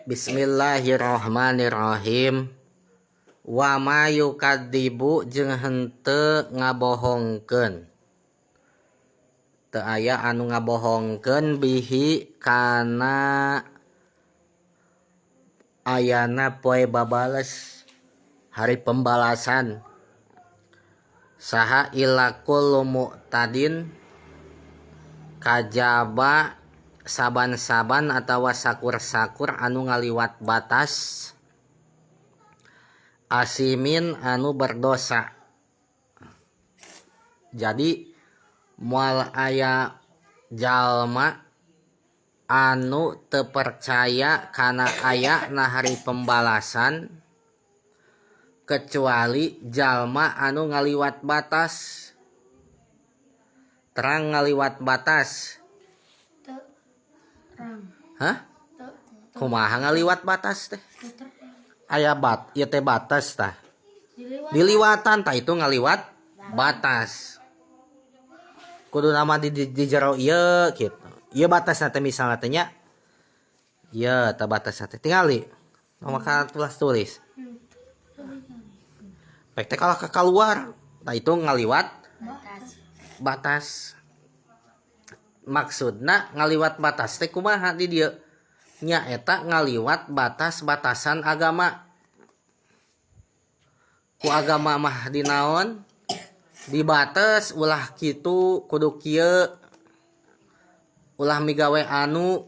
Bismillahirrahmanirrahim. Wa ma yukadzibu jeung henteu ngabohongkeun. Teu aya anu ngabohongkeun bihi kana ayana poe babales, hari pembalasan. Saha ilakul mu'tadin kajaba saban-saban atawa sakur-sakur anu ngaliwat batas, asimin anu berdosa. Jadi moal aya jalma anu teu percaya kana aya na hari pembalasan kecuali jalma anu ngaliwat batas. Terang ngaliwat batas. Hah? Kumaha ngaliwat batas teh? Aya ieu teh batas tah. Diliwatan tah itu ngaliwat batas. Kudu nama di jero ieu kitu. Ieu batasna teh misalna teh nya. Ieu teh batasna teh tingali. Maka tulis. Pek teh kalau keluar, tah itu ngaliwat batas. Maksudna ngaliwat batas teh kumaha di dieu? Nya eta ngaliwat batas-batasan agama. Ku agama mah dinaon? Dibates ulah kitu kudu kieu. Ulah migawe anu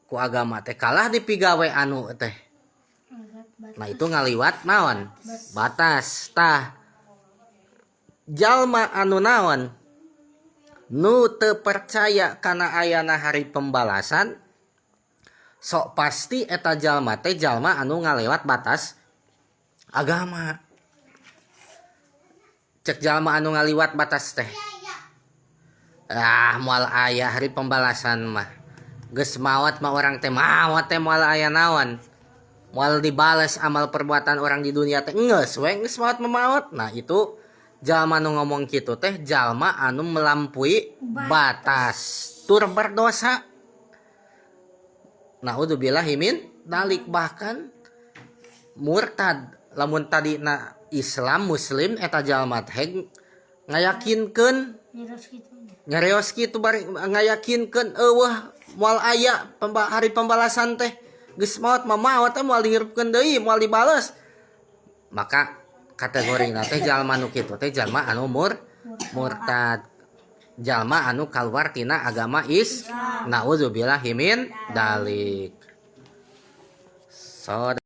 ku agama teh kalah dipigawe anu teh. Nah itu ngaliwat naon? Batas. Tah jalma anu naon? Nu teu percaya kana ayana hari pembalasan, sok pasti eta jalma teh jalma anu ngalewat batas agama. Cek jalma anu ngaliwat batas teh, moal aya hari pembalasan mah geus maot mah orang teh maot teh moal aya naon, moal dibales amal perbuatan orang di dunia teh geus maot memaot. Nah itu jalma anu ngomong kitu teh jalma anu melampaui batas, tur berdosa. Naudzubillahi min dalik. Bahkan murtad lamun tadi na Islam muslim eta jalma teh ngayakinkeun nyareos kitu bari ngayakinkeun eueuh moal aya hari pembalasan teh geus maot mamaot teh moal dihirupkeun deui moal dibales. Maka kategorina teh jalma nu kitu teh jalma anu murtad, jalma anu kaluar tina agama Islam. Naudzubillahi min dalik.